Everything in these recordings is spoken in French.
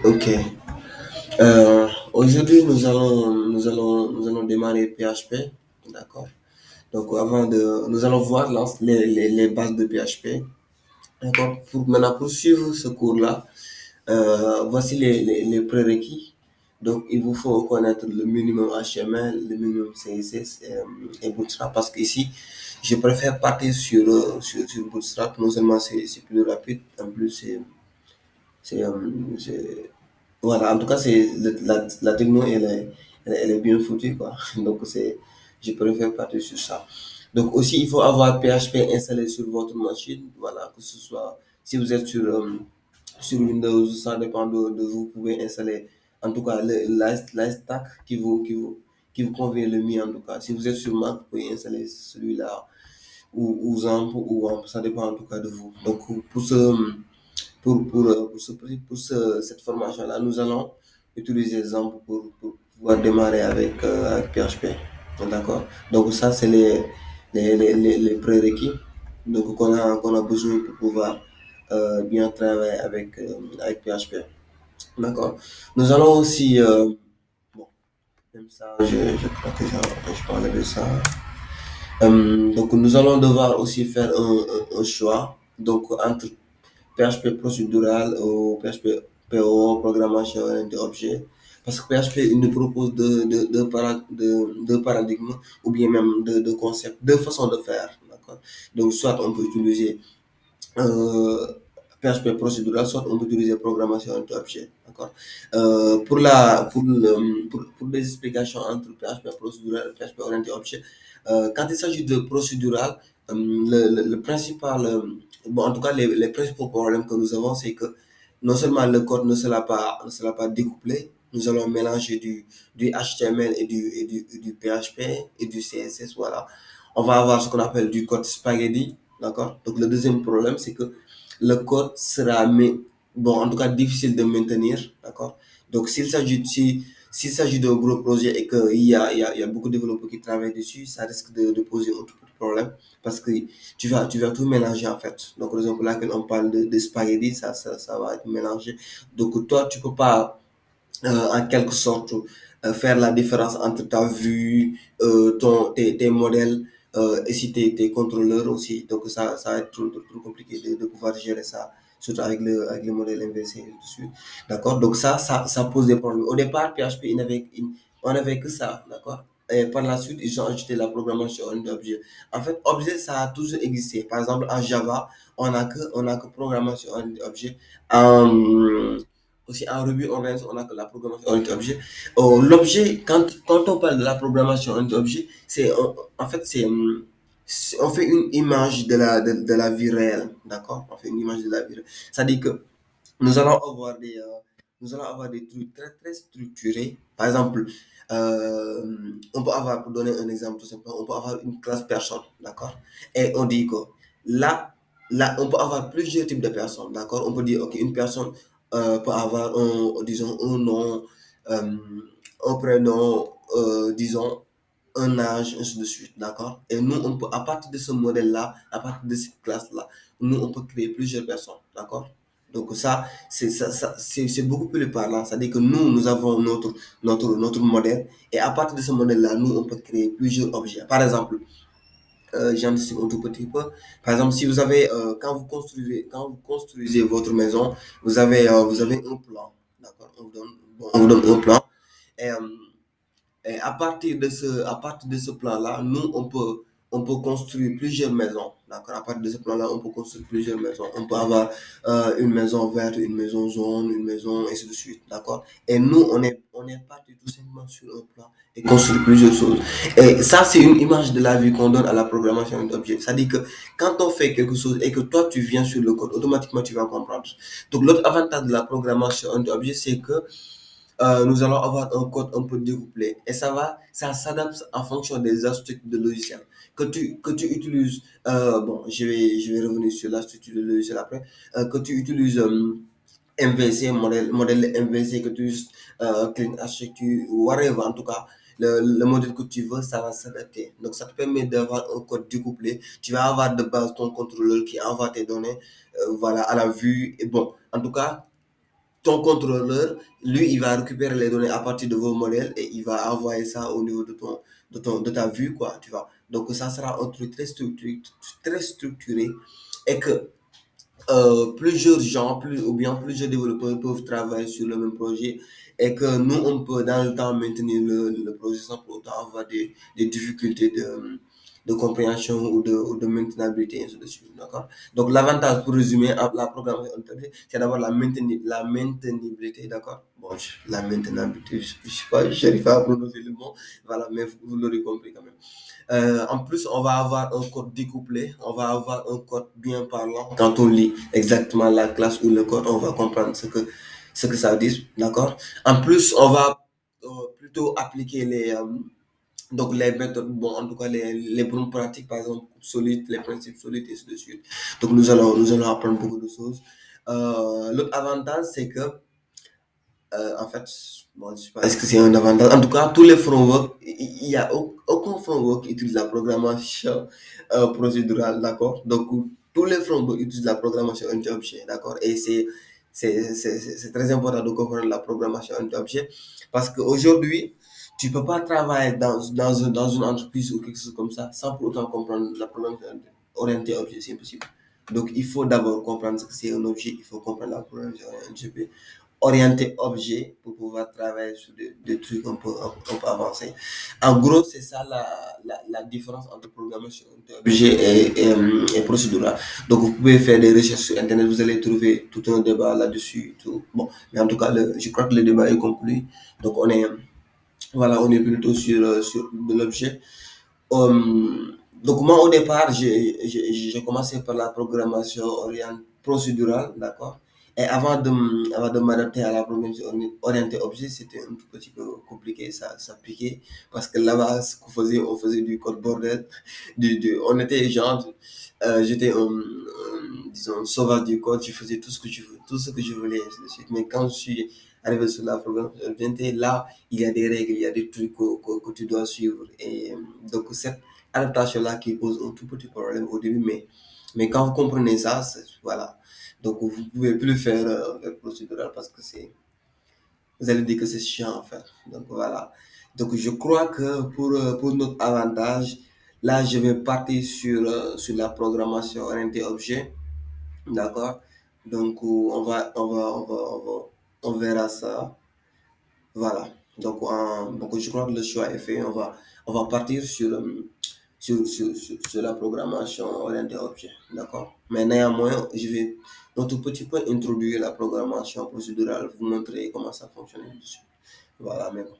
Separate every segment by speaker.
Speaker 1: Ok. Aujourd'hui, nous allons démarrer PHP. D'accord. Donc, nous allons voir les bases de PHP. D'accord. Maintenant, pour suivre ce cours-là, voici les prérequis. Donc, il vous faut connaître le minimum HTML, le minimum CSS et Bootstrap parce qu'ici, je préfère partir sur Bootstrap. Non seulement c'est plus rapide, en plus c'est, euh, c'est- voilà, en tout cas, la techno, elle est bien foutue, quoi. Donc, je préfère partir sur ça. Donc, aussi, il faut avoir PHP installé sur votre machine. Voilà, que ce soit, si vous êtes sur Windows, ça dépend de vous. Vous pouvez installer, en tout cas, la stack qui vous convient le mieux, en tout cas. Si vous êtes sur Mac, vous pouvez installer celui-là, ou Xampp, ou AMP, ça dépend, en tout cas, de vous. Donc, cette formation-là, nous allons utiliser Xampp pour pouvoir démarrer avec PHP. D'accord? Donc, ça, c'est les prérequis donc, qu'on a besoin pour pouvoir bien travailler avec PHP. D'accord? Nous allons aussi, bon, même ça, je crois que je parlais de ça. Donc, nous allons devoir aussi faire un choix donc, entre PHP procédural ou PHP PO, programmation orientée objet. Parce que PHP, il nous propose deux paradigmes ou bien même deux concepts, deux façons de faire. D'accord? Donc, soit on peut utiliser euh, PHP procédural, soit on peut utiliser programmation orientée objet. D'accord? Pour des explications entre PHP procédural et PHP orienté objet, quand il s'agit de procédural, le principal, bon, en tout cas, les principaux problèmes que nous avons, c'est que non seulement le code ne sera pas découplé, nous allons mélanger du HTML et du PHP et du CSS, voilà. On va avoir ce qu'on appelle du code spaghetti, d'accord? Donc, le deuxième problème, c'est que le code sera, bon, en tout cas, difficile de maintenir, d'accord? Donc, s'il s'agit d'un gros projet et qu'il y a beaucoup de développeurs qui travaillent dessus, ça risque de poser un tout petit problème parce que tu vas tout mélanger en fait. Donc, raison pour laquelle on parle de spaghetti, ça va être mélangé. Donc, toi, tu peux pas, en quelque sorte, faire la différence entre ta vue, tes modèles et si tes contrôleurs aussi. Donc, ça va être trop compliqué de pouvoir gérer ça, surtout avec le modèle inversé et tout de suite. D'accord? Donc, ça pose des problèmes. Au départ, PHP, on n'avait que ça. D'accord? Et par la suite, ils ont ajouté la programmation en objet. En fait, objet, ça a toujours existé. Par exemple, en Java, on a que programmation en objet. Aussi, en Ruby on Rails, on a que la programmation orientée objet. L'objet, quand on parle de la programmation orientée objet, en fait, on fait une image de la vie réelle. D'accord? On fait une image de la vie réelle. C'est-à-dire que nous allons avoir des trucs très, très structurés. Par exemple, on peut avoir, pour donner un exemple tout simplement, on peut avoir une classe personne, d'accord? Et on dit que là, on peut avoir plusieurs types de personnes, d'accord? On peut dire, ok, une personne peut avoir disons, un nom, euh, un prénom, disons, un âge, ainsi de suite, d'accord? Et nous, à partir de ce modèle-là, à partir de cette classe-là, nous, on peut créer plusieurs personnes, d'accord? Donc ça, c'est beaucoup plus parlant. C'est-à-dire que nous avons notre modèle et à partir de ce modèle-là, nous, on peut créer plusieurs objets. Par exemple, j'anticipe un tout petit peu. Par exemple, si vous avez, quand vous construisez votre maison, vous avez un plan, d'accord? On vous donne un plan et, à partir de ce plan-là, nous, on peut construire plusieurs maisons. D'accord? À partir de ce plan-là, on peut construire plusieurs maisons. On peut avoir une maison verte, une maison jaune, une maison, ainsi de suite. D'accord? Et nous, on est parti tout simplement sur un plan et construire plusieurs choses. Et ça, c'est une image de la vie qu'on donne à la programmation d'objets. C'est-à-dire que quand on fait quelque chose et que toi, tu viens sur le code, automatiquement, tu vas comprendre. Donc, l'autre avantage de la programmation d'objets, c'est que nous allons avoir un code un peu découplé et ça s'adapte en fonction des astuces de logiciel que tu utilises. Bon, je vais revenir sur l'astuce de logiciel après. Que tu utilises MVC, modèle MVC, que tu utilises Clean Architecture, whatever, en tout cas. Le modèle que tu veux, ça va s'adapter. Donc, ça te permet d'avoir un code découplé. Tu vas avoir de base ton contrôleur qui envoie tes données voilà, à la vue. Et bon, en tout cas, ton contrôleur, lui, il va récupérer les données à partir de vos modèles et il va envoyer ça au niveau de ta vue, quoi, tu vois. Donc, ça sera un truc très structuré et que plusieurs gens, ou bien plusieurs développeurs peuvent travailler sur le même projet et que nous, on peut dans le temps maintenir le projet sans pour autant avoir des difficultés de compréhension ou de maintenabilité, et ainsi de suite. D'accord? Donc, l'avantage, pour résumer, à la programmation, c'est d'avoir la maintenabilité, d'accord? Bon, la maintenabilité, je ne sais pas, je n'arrive pas à prononcer le mot, voilà, mais vous l'aurez compris quand même. En plus, on va avoir un code découplé, on va avoir un code bien parlant. Quand on lit exactement la classe ou le code, on va comprendre ce que ça veut dire, d'accord? En plus, on va plutôt appliquer donc les méthodes, bon, en tout cas les bonnes pratiques, par exemple, solides, les principes solides et ainsi de suite. Donc nous allons apprendre beaucoup de choses. L'autre avantage, c'est que en fait, bon, je sais pas, est-ce que c'est un avantage? En tout cas, tous les frameworks, il y a aucun framework qui utilise la programmation procédurale, d'accord? Donc, tous les frameworks utilisent la programmation anti-objet, d'accord? Et c'est très important de comprendre la programmation anti-objet parce qu'aujourd'hui, tu peux pas travailler dans une entreprise ou quelque chose comme ça sans pour autant comprendre la programmation orientée objet, c'est impossible. Donc, il faut d'abord comprendre ce que c'est un objet, il faut comprendre la programmation orienté objet pour pouvoir travailler sur des trucs un peu avancés. En gros, c'est ça la différence entre programmation objet et procédural. Donc, vous pouvez faire des recherches sur Internet, vous allez trouver tout un débat là-dessus. Tout. Bon, mais en tout cas, je crois que le débat est conclu. Donc, voilà, on est plutôt sur de l'objet. Donc moi au départ, j'ai commencé par la programmation procédurale, d'accord? Et avant de m'adapter à la programmation orientée objet, c'était un tout petit peu compliqué, ça piquait, parce que là-bas, ce qu'on faisait, on faisait du code bordel, on était genre, j'étais disons, sauvage du code, je faisais tout ce que je voulais, ainsi de suite. Mais quand je suis arrivé sur la programmation orientée, là, il y a des règles, il y a des trucs que tu dois suivre. Et donc, cette adaptation-là qui pose un tout petit problème au début, mais quand vous comprenez ça, voilà. Donc, vous ne pouvez plus faire procédural parce que vous allez dire que c'est chiant en fait. Donc, voilà. Donc, je crois que pour notre avantage, là, je vais partir sur la programmation orientée objet. D'accord? Donc, on verra ça. Voilà. Donc, je crois que le choix est fait. On va partir sur la programmation orientée objet. D'accord? Mais néanmoins, je vais un tout petit peu introduire la programmation procédurale, vous montrer comment ça fonctionne dessus. Voilà, mais bon.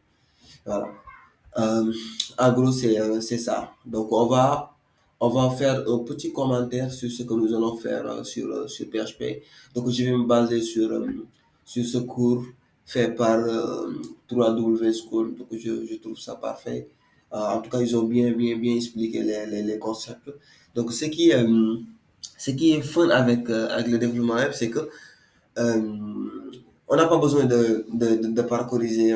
Speaker 1: Voilà. Euh, En gros, c'est ça. Donc, on va faire un petit commentaire sur ce que nous allons faire sur PHP. Donc, je vais me baser sur ce cours fait par 3W School. Donc, je trouve ça parfait. En tout cas, ils ont bien expliqué les concepts. Donc, ce qui est fun avec le développement web, c'est que on n'a pas besoin de parcouriser,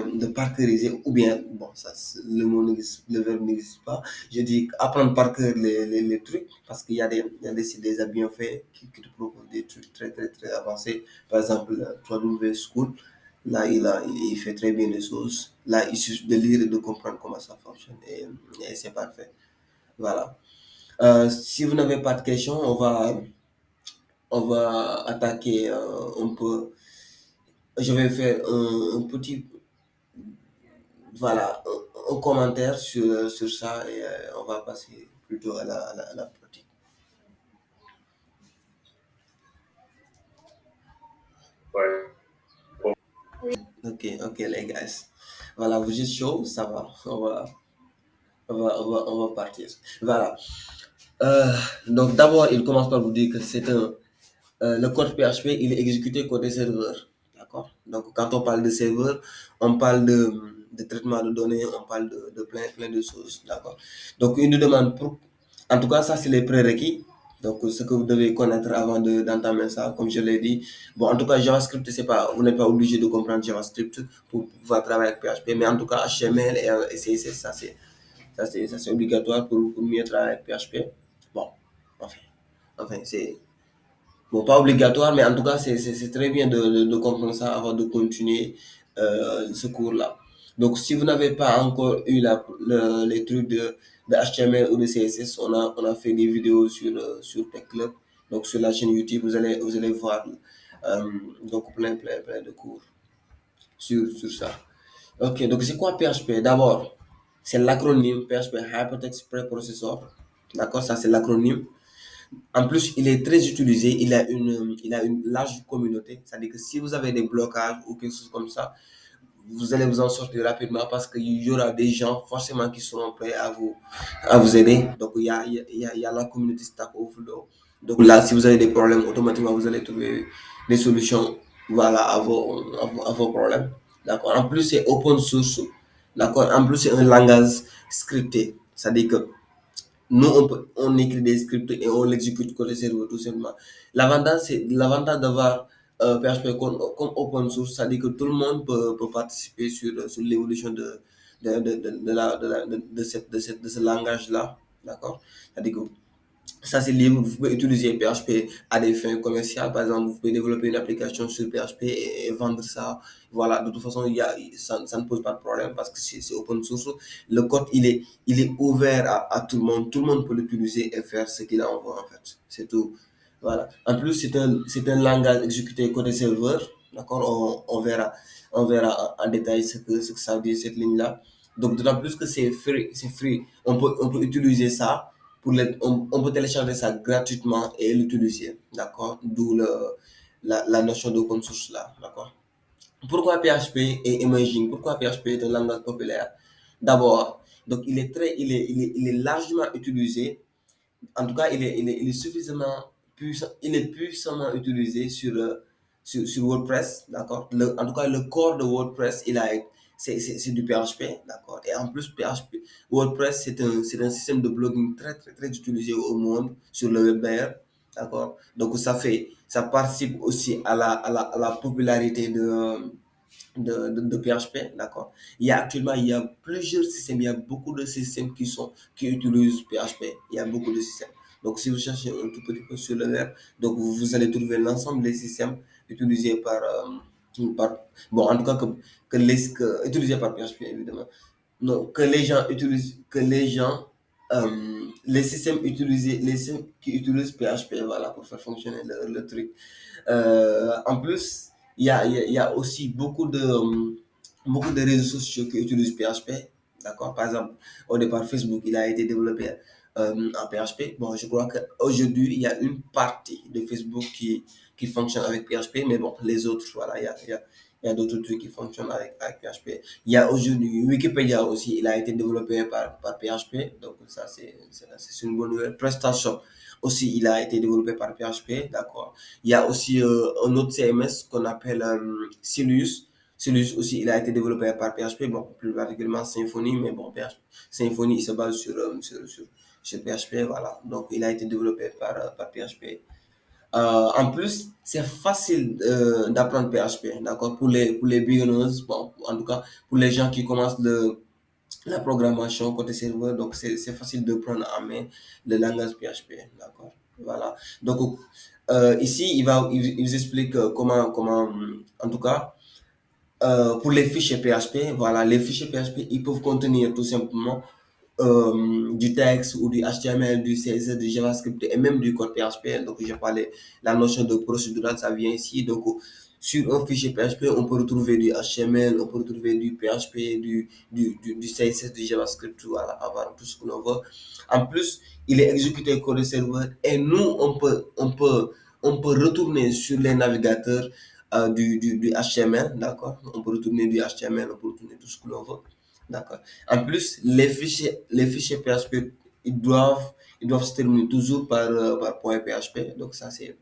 Speaker 1: ou bien, bon, ça, le verbe n'existe pas. Je dis apprendre par cœur les trucs, parce qu'il y a il y a des sites déjà bien faits qui te proposent des trucs très avancés. Par exemple, 3W School, là, il fait très bien les choses. Là, il suffit de lire et de comprendre comment ça fonctionne, et c'est parfait. Voilà. Si vous n'avez pas de questions, on va attaquer un peu. Je vais faire un petit, voilà, un commentaire sur ça et on va passer plutôt à la pratique.
Speaker 2: Ouais.
Speaker 1: Ok, les gars. Voilà, vous êtes chaud, ça va. On va partir. Voilà. Euh, donc d'abord, il commence par vous dire que le code PHP, il est exécuté côté serveur. D'accord? Donc, quand on parle de serveur, on parle de traitement de données, on parle de plein de choses. D'accord? Donc, une demande pour. En tout cas, ça, c'est les prérequis. Donc, ce que vous devez connaître avant d'entamer ça, comme je l'ai dit. Bon, en tout cas, JavaScript, c'est pas, vous n'êtes pas obligé de comprendre JavaScript pour pouvoir travailler avec PHP. Mais en tout cas, HTML et CSS, ça, c'est obligatoire pour mieux travailler avec PHP. Bon, enfin, c'est Bon, pas obligatoire, mais en tout cas, c'est très bien de comprendre ça avant de continuer ce cours-là. Donc, si vous n'avez pas encore eu les trucs de HTML ou de CSS, on a fait des vidéos sur Tech Club. Donc, sur la chaîne YouTube, vous allez voir donc plein de cours sur ça. Ok, donc c'est quoi PHP? D'abord, c'est l'acronyme PHP Hypertext Preprocessor. D'accord, ça c'est l'acronyme. En plus, il est très utilisé, il a une large communauté. C'est-à-dire que si vous avez des blocages ou quelque chose comme ça, vous allez vous en sortir rapidement parce qu'il y aura des gens forcément qui seront prêts à vous aider. Donc, il y a la communauté Stack Overflow. Donc là, si vous avez des problèmes, automatiquement, vous allez trouver des solutions voilà, à vos problèmes. D'accord. En plus, c'est open source. D'accord. En plus, c'est un langage scripté. C'est-à-dire que nous, on écrit des scripts et on l'exécute côté serveur tout simplement. L'avantage d'avoir PHP comme open source, c'est-à-dire que tout le monde peut participer sur l'évolution de ce langage-là. D'accord? C'est-à-dire que ça, c'est libre. Vous pouvez utiliser PHP à des fins commerciales. Par exemple, vous pouvez développer une application sur PHP et vendre ça. Voilà, de toute façon, ça ne pose pas de problème parce que c'est open source. Le code, il est ouvert à tout le monde. Tout le monde peut l'utiliser et faire ce qu'il a envie, en fait. C'est tout. Voilà. En plus, c'est un langage exécuté côté serveur. D'accord? On verra en détail ce que ça veut dire, cette ligne-là. Donc, d'autant plus que c'est free. C'est free. On peut utiliser ça on peut télécharger ça gratuitement et l'utiliser, d'accord? D'où la notion d'open source là, d'accord? Pourquoi PHP et Imagine? Pourquoi PHP est un langage populaire? D'abord, donc il est largement utilisé. En tout cas, il est suffisamment puissant, il est puissamment utilisé sur WordPress, d'accord? En tout cas, le corps de WordPress, c'est du PHP, d'accord? Et en plus, WordPress, c'est un système de blogging très utilisé au monde sur le web d'ailleurs, d'accord? Donc, ça participe aussi à la popularité de PHP, d'accord? Il y a plusieurs systèmes, il y a beaucoup de systèmes qui utilisent PHP. Il y a beaucoup de systèmes. Donc, si vous cherchez un tout petit peu sur le web, donc vous allez trouver l'ensemble des systèmes utilisés par bon, en tout cas, utilisés par PHP, évidemment. Non, que les gens, les systèmes qui utilisent PHP, voilà, pour faire fonctionner le truc. En plus, il y a aussi beaucoup de réseaux sociaux qui utilisent PHP. D'accord? Par exemple, au départ, Facebook, il a été développé en PHP. Bon, je crois qu'aujourd'hui, il y a une partie de Facebook qui fonctionne avec PHP, mais bon, les autres, voilà, il y a d'autres trucs qui fonctionnent avec PHP. Il y a aujourd'hui Wikipédia aussi, il a été développé par PHP, donc ça, c'est une bonne nouvelle. PrestaShop aussi, il a été développé par PHP, d'accord. Il y a aussi un autre CMS qu'on appelle Silius. Silius aussi, il a été développé par PHP, bon, plus particulièrement Symfony, mais bon, Symfony, il se base sur PHP, voilà. Donc, il a été développé par PHP. En plus, c'est facile d'apprendre PHP, d'accord, pour les beginners, bon, en tout cas, pour les gens qui commencent la programmation côté serveur, donc c'est facile de prendre en main le langage PHP, d'accord, voilà. Donc, ici, il vous explique en tout cas, pour les fichiers PHP, voilà, les fichiers PHP, ils peuvent contenir tout simplement du texte ou du HTML, du CSS, du JavaScript et même du code PHP. Donc, j'ai parlé, la notion de procédural, ça vient ici. Donc, sur un fichier PHP, on peut retrouver du HTML, on peut retrouver du PHP, du CSS, du JavaScript, voilà, avoir tout ce que l'on veut. En plus, il est exécuté code serveur et nous, on peut retourner sur les navigateurs du HTML, d'accord? On peut retourner du HTML, on peut retourner tout ce que l'on veut. D'accord. En plus, les fichiers PHP, ils doivent se terminer toujours par point PHP. Donc, ça, c'est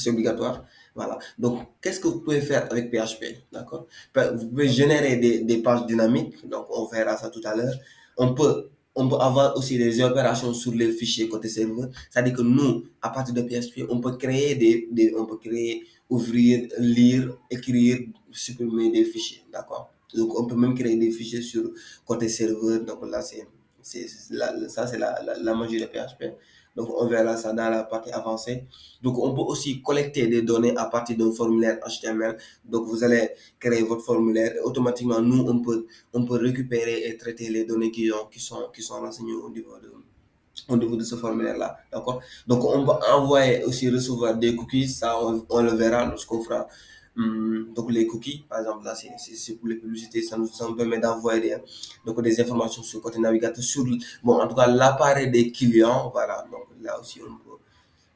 Speaker 1: obligatoire. Voilà. Donc, qu'est-ce que vous pouvez faire avec PHP? D'accord. Vous pouvez générer des pages dynamiques. Donc, on verra ça tout à l'heure. On peut avoir aussi des opérations sur les fichiers côté serveur. C'est-à-dire que nous, à partir de PHP, on peut créer on peut créer, ouvrir, lire, écrire, supprimer des fichiers. D'accord. Donc, on peut même créer des fichiers sur côté serveur. Donc, là, Ça, c'est la magie de PHP. Donc, on verra ça dans la partie avancée. Donc, on peut aussi collecter des données à partir d'un formulaire HTML. Donc, vous allez créer votre formulaire et automatiquement, nous, on peut récupérer et traiter les données qui sont renseignées au niveau de ce formulaire-là. D'accord? Donc, on peut envoyer aussi recevoir des cookies. Ça, on le verra lorsqu'on fera. Donc, les cookies, par exemple, là, c'est pour les publicités. Ça nous permet d'envoyer donc, des informations sur le côté navigateur, bon, en tout cas, l'appareil des clients. Voilà. Donc, là aussi,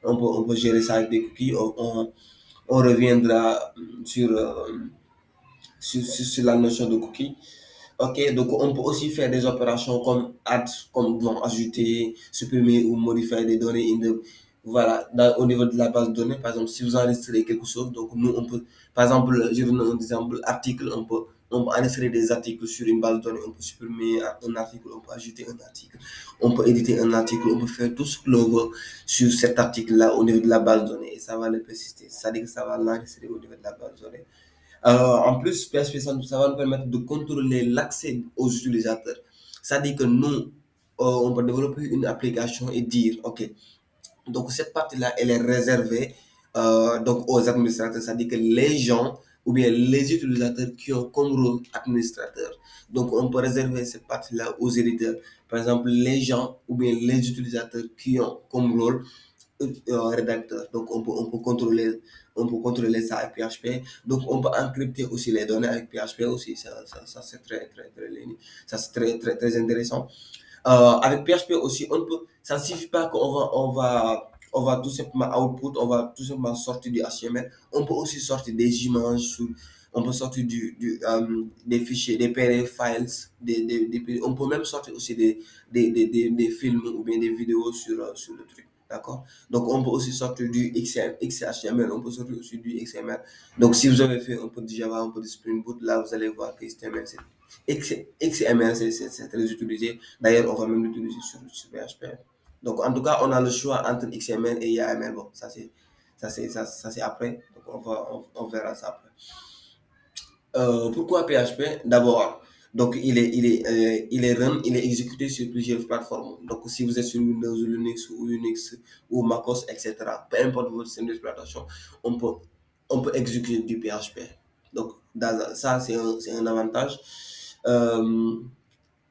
Speaker 1: on peut gérer ça avec des cookies. On reviendra sur la notion de cookie. Ok, donc on peut aussi faire des opérations comme add, comme bon, ajouter, supprimer ou modifier des données voilà, au niveau de la base de données. Par exemple, si vous enregistrez quelque chose, donc nous on peut, par exemple, je donne un exemple, article, on peut enregistrer des articles sur une base de données, on peut supprimer un article, on peut ajouter un article, on peut éditer un article, on peut faire tout ce que l'on veut sur cet article-là au niveau de la base de données et ça va le persister. C'est-à-dire que ça va l'enregistrer au niveau de la base de données. En plus, PHP, ça va nous permettre de contrôler l'accès aux utilisateurs. C'est-à-dire que nous, on peut développer une application et dire, OK, donc cette partie-là, elle est réservée donc aux administrateurs, c'est-à-dire que les gens ou bien les utilisateurs qui ont comme rôle administrateur. Donc on peut réserver cette partie-là aux éditeurs. Par exemple, les gens ou bien les utilisateurs qui ont comme rôle rédacteur. Donc, on peut contrôler ça avec PHP. Donc, on peut encrypter aussi les données avec PHP aussi. Ça c'est ça, c'est très intéressant. Avec PHP aussi, ça ne suffit pas on va tout simplement output, on va tout simplement sortir du HTML. On peut aussi sortir des images, on peut sortir des fichiers, des PDF files, on peut même sortir aussi des films ou bien des vidéos sur le truc. D'accord? Donc, on peut aussi sortir du XHTML, on peut sortir aussi du XML. Donc, si vous avez fait un peu de Java, un peu de Spring Boot, là, vous allez voir que XML, XML, c'est très utilisé. D'ailleurs, on va même l'utiliser sur PHP. Donc, en tout cas, on a le choix entre XML et YAML. Bon, ça, c'est après. Donc, on verra ça après. Pourquoi PHP? D'abord, donc il est run, il est exécuté sur plusieurs plateformes. Donc, si vous êtes sur Windows, Linux ou Unix ou MacOS, etc., peu importe votre système d'exploitation, on peut, on peut exécuter du PHP. Donc, ça, c'est un avantage. Euh,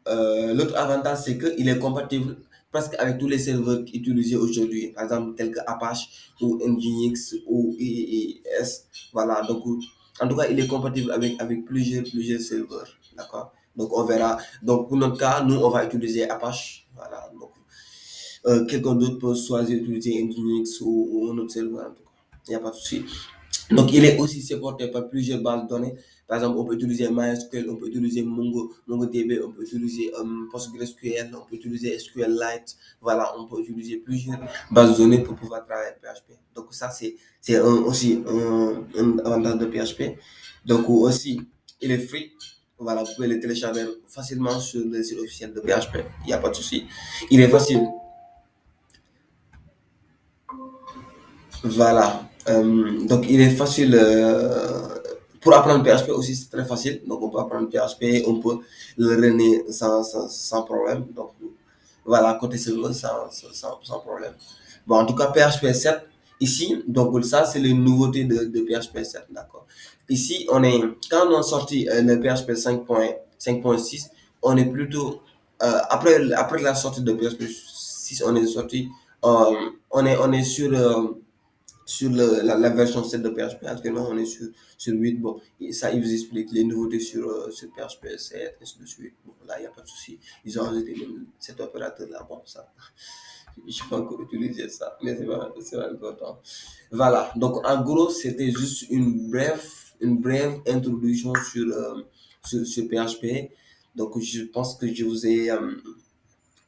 Speaker 1: L'autre avantage, c'est qu'il est compatible presque avec tous les serveurs utilisés aujourd'hui, par exemple, tels que Apache ou Nginx ou IIS. Voilà, donc, en tout cas, il est compatible avec plusieurs serveurs. D'accord? Donc, on verra. Donc, pour notre cas, nous, on va utiliser Apache. Voilà, donc, quelqu'un d'autre peut choisir d'utiliser Nginx ou un autre serveur. En tout cas, il n'y a pas de souci. Donc, il est aussi supporté par plusieurs bases de données. Par exemple, on peut utiliser MySQL, on peut utiliser MongoDB, on peut utiliser PostgreSQL, on peut utiliser SQLite. Voilà, on peut utiliser plusieurs bases de données pour pouvoir travailler avec PHP. Donc, ça, c'est aussi un avantage de PHP. Donc, aussi, il est free. Voilà, vous pouvez le télécharger facilement sur le site officiel de PHP. Il n'y a pas de souci. Il est facile. Voilà. Donc, il est facile. Pour apprendre PHP aussi, c'est très facile. Donc, on peut apprendre PHP, on peut le runner sans problème. Donc, voilà, côté serveur, sans problème. Bon, en tout cas, PHP 7, ici, donc ça, c'est les nouveautés de PHP 7, d'accord. Ici, quand on a sorti le PHP 5.6, on est plutôt, après la sortie de PHP 6, on est sorti, on est sur la version 7 de PHP. Actuellement, on est sur 8. Bon, et ça, ils vous expliquent les nouveautés sur PHP 7, ainsi de suite. Bon, là, il n'y a pas de souci. Ils ont ajouté même cet opérateur-là. Bon, ça, je peux encore utiliser ça, mais c'est pas important. Voilà. Donc, en gros, c'était juste une brève introduction sur PHP. Donc, je pense que je vous ai, en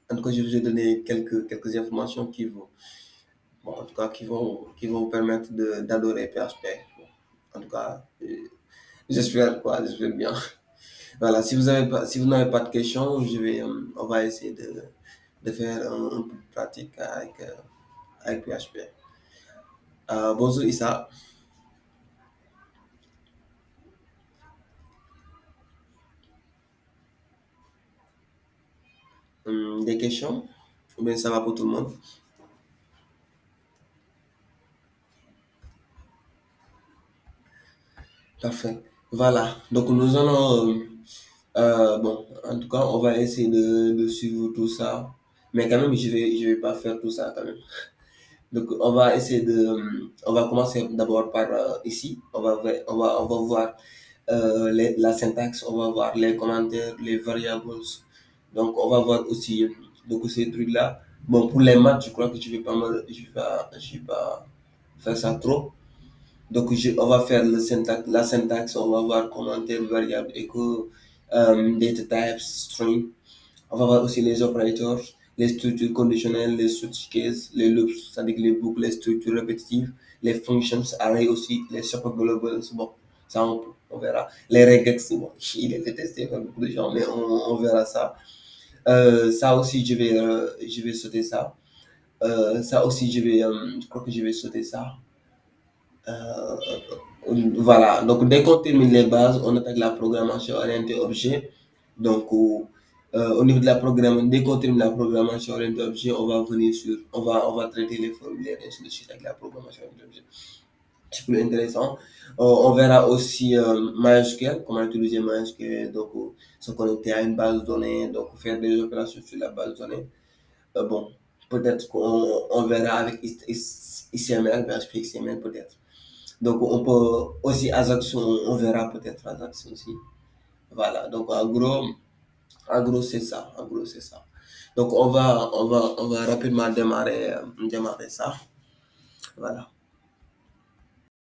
Speaker 1: tout cas, je vous ai donné quelques informations bon, en tout cas, qui vont vous permettre d'adorer PHP. Bon, en tout cas, j'espère quoi, j'espère bien. Voilà, si vous n'avez pas de questions, on va essayer de faire un peu de pratique avec PHP. Bonjour Issa. des questions? Ou bien ça va pour tout le monde? Parfait. Voilà. Donc, nous allons, bon, en tout cas, on va essayer de suivre tout ça. Mais quand même, je vais pas faire tout ça quand même. Donc, on va essayer on va commencer d'abord par ici. On va voir la syntaxe, on va voir les commentaires, les variables. Donc, on va voir aussi donc, ces trucs-là. Bon, pour les maths, je crois que je vais pas faire ça trop. Donc, on va faire la syntaxe, on va voir commentaire, variable, echo, data types, string. On va voir aussi les opérateurs, les structures conditionnelles, les switch cases, les loops, c'est-à-dire les boucles, les structures répétitives, les functions, array aussi, les super globals. Bon, ça on verra. Les regex, bon, il est détesté par beaucoup de gens, mais on verra ça. Ça aussi, je vais sauter ça. Ça aussi, je crois que je vais sauter ça. Euh, voilà, donc dès qu'on termine les bases, on attaque la programmation orientée objet. Donc, au niveau de la programmation, dès qu'on termine la programmation orientée objet, on va venir sur, on va traiter les formulaires et ainsi de suite avec la programmation orientée objet. C'est plus intéressant. On verra aussi MySQL, comment utiliser MySQL, donc se connecter à une base de données, donc faire des opérations sur la base de données. Bon, peut-être qu'on on verra avec XML, PHP XML peut-être. Donc, on peut aussi Ajax, on verra peut-être Ajax aussi. Voilà. Donc, en gros, c'est ça. En gros, c'est ça. Donc, on va rapidement démarrer ça. Voilà.